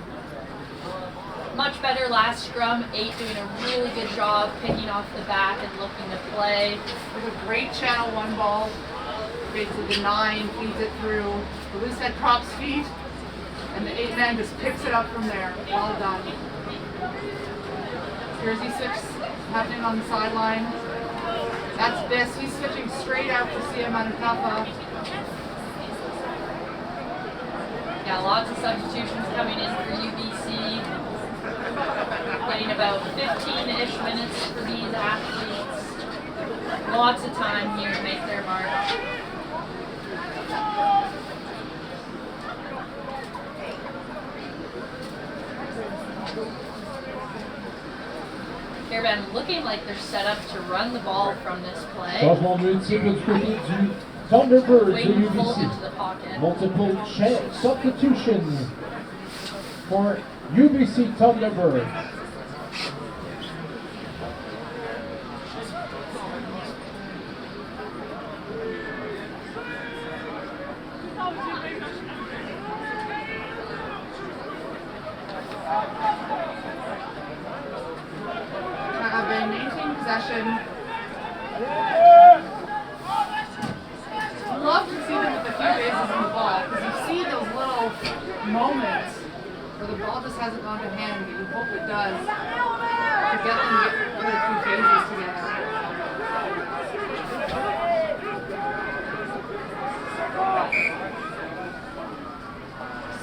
Much better last scrum. 8 doing a really good job picking off the back and looking to play. With a great channel 1 ball. Basically the 9 feeds it through. The loose head props feet. And the 8-man just picks it up from there. Well done. Jersey 6 happening on the sideline. That's this. He's switching straight out for CM Manukapa. Yeah, lots of substitutions coming in for UBC. Getting about 15-ish minutes for these athletes. Lots of time here to make their mark. Caravan looking like they're set up to run the ball from this play. Changement multiple du côté du Thunderbirds de Waiting pulled UBC. into the pocket. Multiple substitutions for UBC Thunderbirds. Have been maintaining possession. Love to see them with a few bases in the ball because you see those little moments where the ball just hasn't gone to hand, but you hope it does to get them to get a few phases together.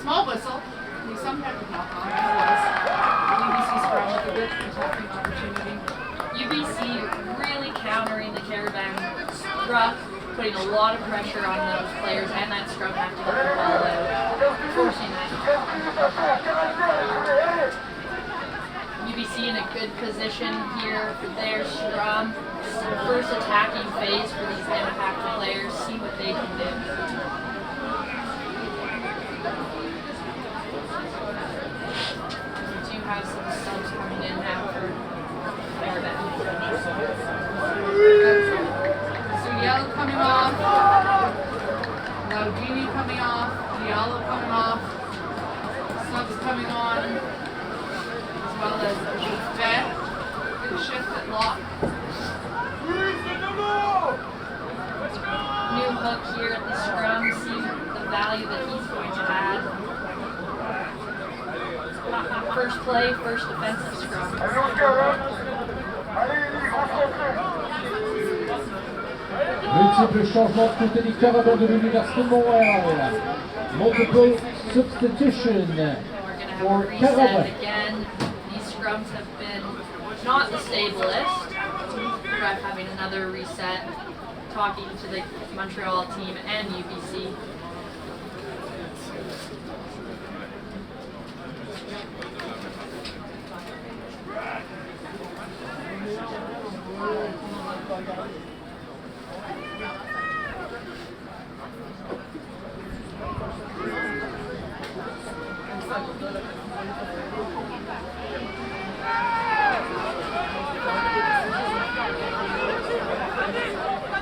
Small whistle. We sometimes knock on it was. UBC scrum with a good attacking opportunity. UBC really countering the Caravan scrum, putting a lot of pressure on those players and that scrum have to get the ball out, forcing that. UBC in a good position here for their scrum. First attacking phase for these impact players, see what they can do. We do have some subs coming in now for Caravan. So Yellow coming off. Laudini coming off. Diallo coming off. Subs coming on. As well as Vet. Good shift at lock. New hook here at the scrum, see the value that he's going to add. First play, first defensive scrum. Multiples changements du côté des Carabins de l'Université de Montréal. Multiple substitution We're going to have for a reset Carabin. again. These scrums have been not the stablest, but having another reset, talking to the Montreal team and UBC.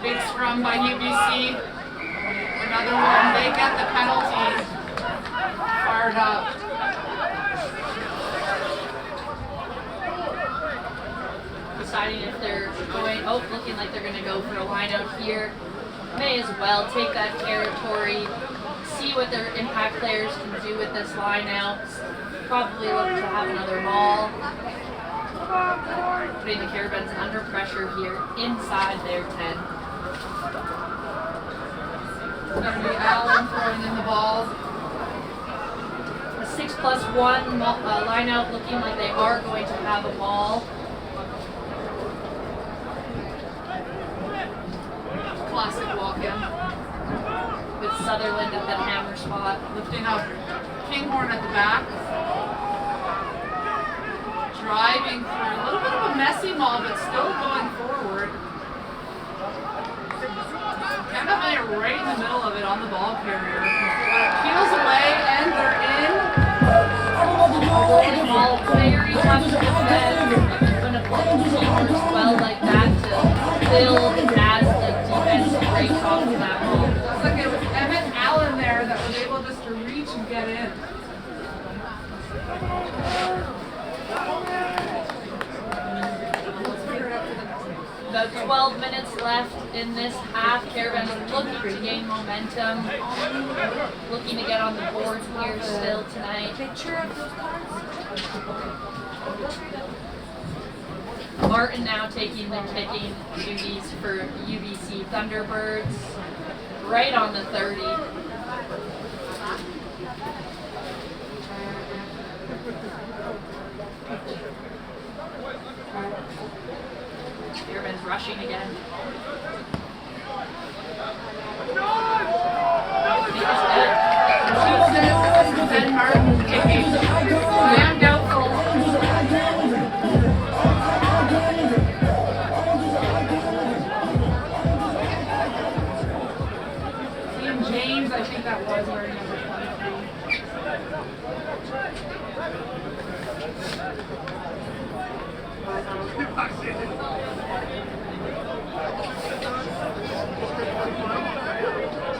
Big scrum by UBC. Another one. They get the penalty. Fired up. Deciding if they're going, looking like they're going to go for a line out here. May as well take that territory, see what their impact players can do with this line out. Probably look to have another maul. Putting the Carabins under pressure here inside their 10. It's going to be Allen throwing in the balls. A 6+1 line out looking like they are going to have a maul. Classic walk-in. With Sutherland at that hammer spot. Lifting up Kinghorn at the back. Driving through. A little bit of a messy maul, but still going forward. Kind of right in the middle of it on the ball carrier. But it peels away and they're in. Ball very tough to defend. When a team works well like that to build as the defense breaks off of that ball. Looks like it was Emmett Allen there that was able just to reach and get in. About 12 minutes left in this half. Caravan looking to gain momentum. Looking to get on the board here still tonight. Martin now taking the kicking duties for UBC Thunderbirds. Right on the 30. Caravan's rushing again. Ben Martin kicking. Damn doubtful.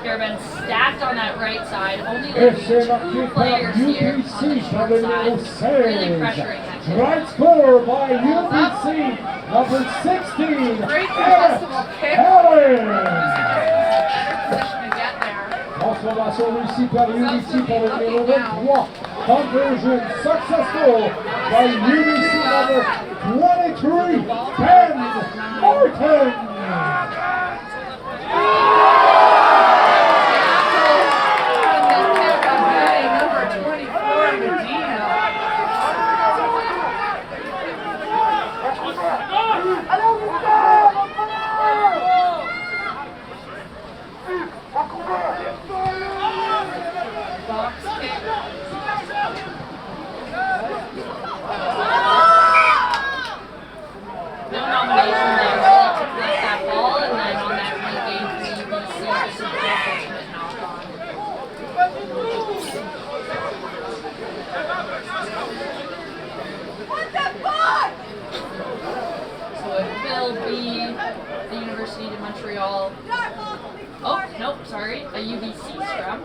Scarabin stacked on that right side, only leaving two players here on the short side, really pressuring that kid. Right score by UBC, number 16, Great contestable kick. Helen. Position to get there. Transformation réussie par UBC pour le numéro 23. Conversion successful by UBC number 23, Ben Martin. Box kick. No nomination there, really to collect that ball, and then on that regain for UBC, just an unfortunate knock-on. So it will be the University of Montreal. Oh, nope, sorry, a UBC scrum.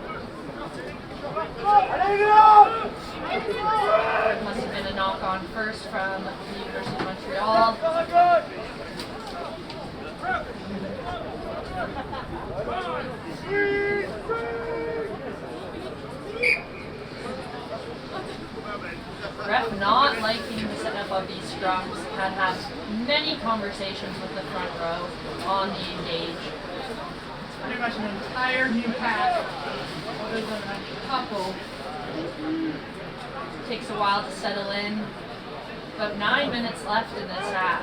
Must have been a knock-on first from the University of Montreal. Ref not liking the setup of these scrums, had many conversations with the front row on the engage. Pretty much an entire new pack. Other than a couple. Takes a while to settle in. About 9 minutes left in this half.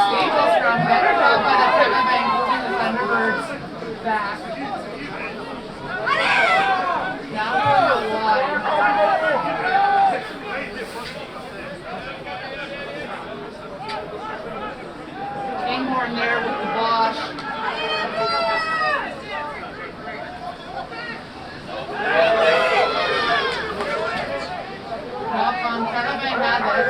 Stable scrum. Better job by the Kevin Bank holding the Thunderbirds back. Now going wide. Kinghorn there with the Bosch. Knock on Kevin had it.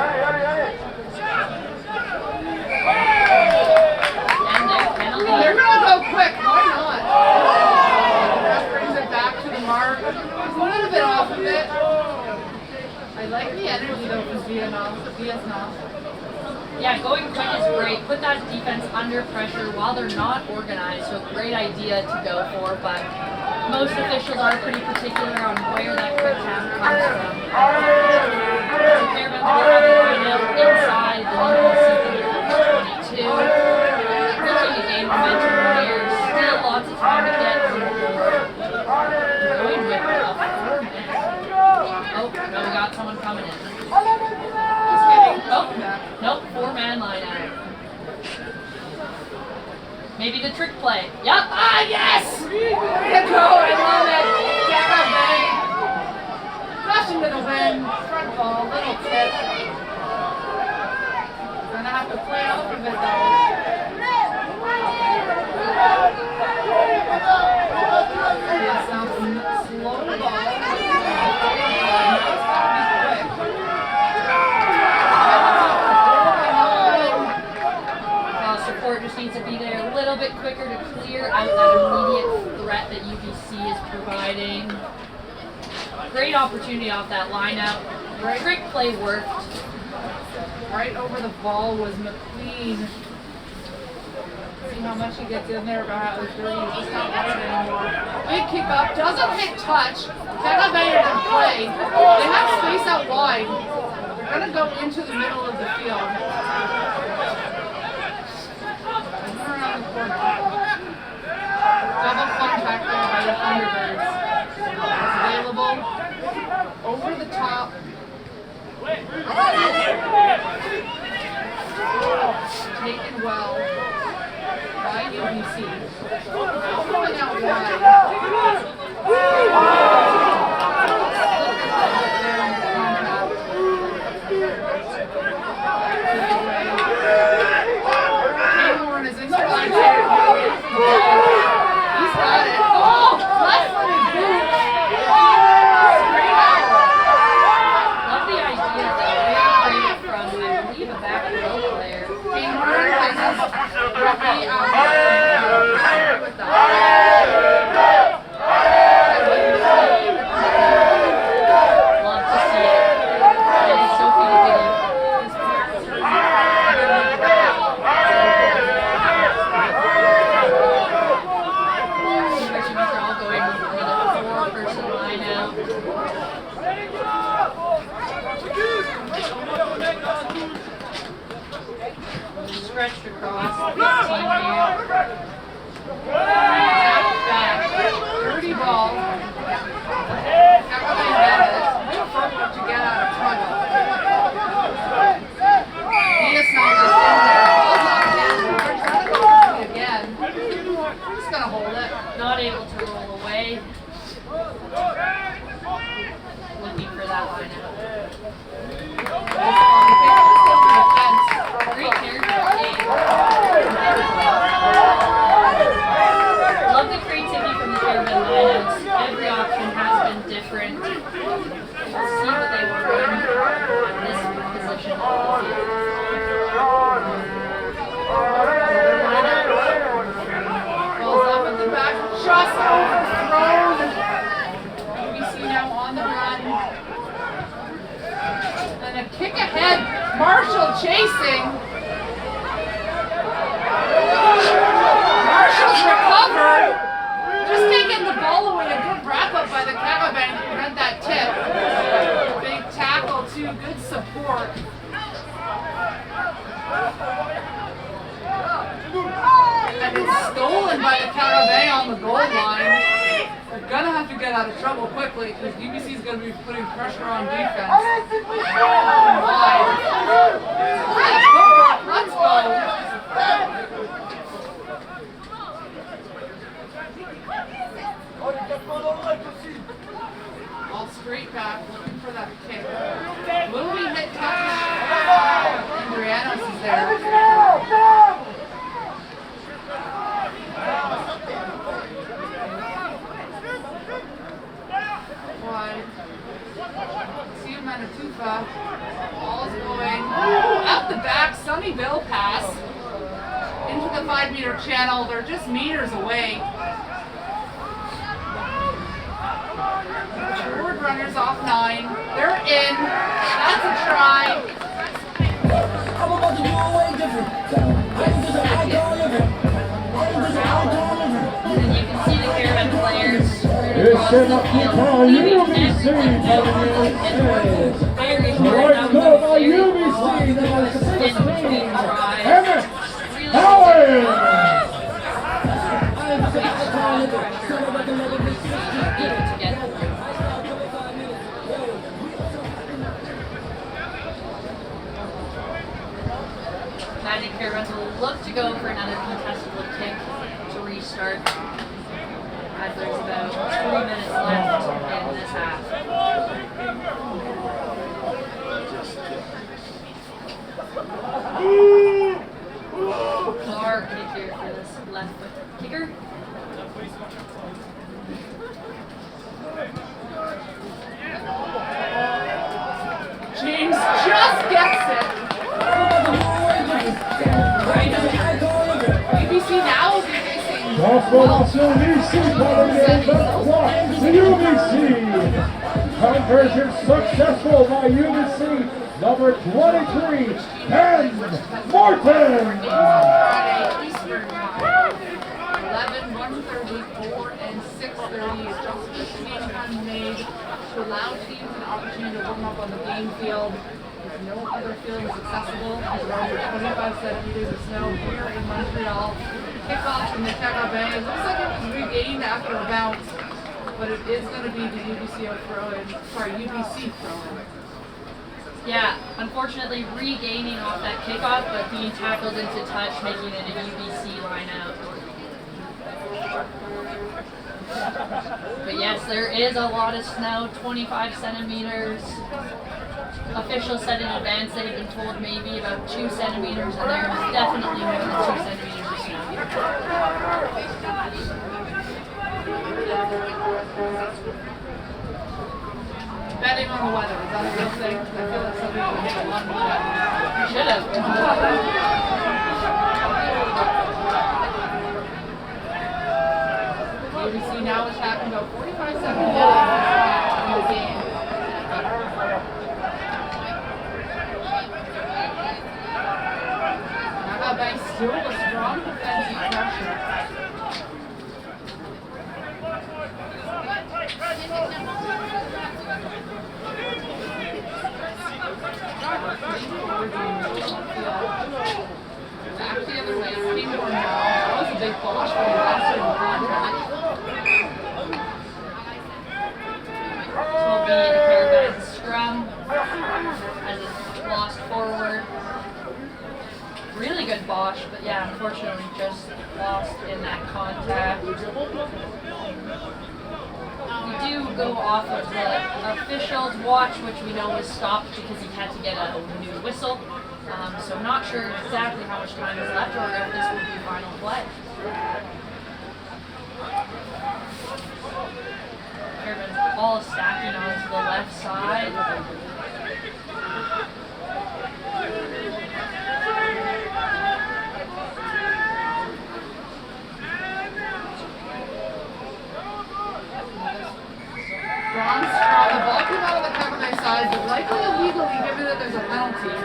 And their penalty. They're gonna go quick. Why not? That brings it back to the mark. A little bit off of it. I like the energy though from Vietnam. Yeah, going quick is great. Put that defense under pressure while they're not organized, so great idea to go for, but most officials are pretty particular on where that quick half comes from. So Fairbanks will have the line out inside the UBC for 22. Looking to gain momentum here. Still lots of time to get to the board. Going with a 4 minutes. Oh, no, we got someone coming in. Oh, nope, 4-man line out. Maybe the trick play. Yup, yes! Way to go, I love it. Sarah Bay. Flush into the wind. Front ball, little tip. Gonna have to play off of it though. Yeah, some slow ball. Support just needs to be there a little bit quicker to clear out that immediate threat that UBC is providing. Great opportunity off that line out. Trick play worked. Right over the ball was McQueen. See how much he gets in there, but it's just not working anymore. Big kick up, doesn't hit touch. Canada Bayer didn't play. They have space out wide. They're gonna go into the middle of the field. Around the corner. Double contact there by the Thunderbirds. It's available. Over the top. Taken well by UBC. Now going out wide. stretched across, 15 here. Tapped back, dirty ball. Tackle by Bennett. Good footwork to get out of trouble. Diasson just in there. Ball's off again. We're trying to go again. We're just going to hold it. Not able to roll away. Looking for that line out. Great character game. Love the creativity from the Caravan lineups. Every option has been different. We'll see what they will run at this position of the field. Balls up at the back, just overthrown. UBC now on the run. And a kick ahead, Marshall chasing. Marshall's recovered. Just taking the ball away. A good wrap up by the Caravan to prevent that tip. Big tackle too, good support. And it's stolen by the Caravan on the goal line. They're gonna have to get out of trouble quickly because UBC is gonna be putting pressure on defense. Wide. Let's go. All straight back, looking for that kick. Will we hit touch? Andrianos is there. Wide. See Manitufa. Ball's going out the back. Sunnyville pass into the 5-meter channel. They're just meters away. Forward runners off 9. They're in. That's a try. I'm about to do away different. And you can see the Caravan players It's across the field. Leaving everyone very short number of players in between tries. Really Magic Caravans will look to go for another contestable kick to restart. As there's about 3 minutes left in this half. Clark kick here for this left foot kicker. James just gets it. UBC now will be facing Transformation UBC par le numéro 23 de UBC. Conversion successful by UBC. Number 23, Ken Morton. Friday Eastern time. 11, 1:34, and 6:30. Adjustments being made to allow teams an opportunity to warm up on the game field. No other field is accessible. There's over 25 centimeters of snow here in Montreal. Kickoff from the Caravan. It looks like it was regained after a bounce, but it is going to be the UBC throw-in. Yeah, unfortunately regaining off that kickoff, but being tackled into touch, making it a UBC line out. But yes, there is a lot of snow, 25 centimeters. Officials said in advance they've been told maybe about 2 centimeters, and there is definitely more than 2 centimeters of snow here. Betting on the weather, is that a real thing? I feel like some people hit a lot more. You should have. UBC now is having about 45 seconds in the game. By still a strong defensive pressure. really good Bosch, but yeah, unfortunately just lost in that contact. We do go off of the official's watch, which we know was stopped because he had to get a new whistle. So I'm not sure exactly how much time is left or if this will be final play. Fairbairn's ball is stacking onto the left side. Bronze, the ball came out of the cover my side, but likely illegally given that there's a penalty.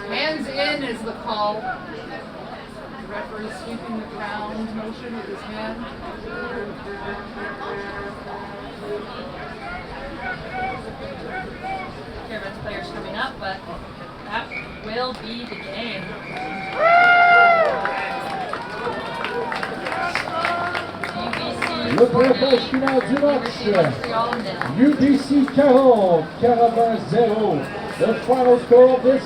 Hands in is the call. The referee sweeping the ground motion with his hand. Fairbairn's players coming up, but that will be the game. Le pointage final du match, UBC 40, Caravane 0. The final score of this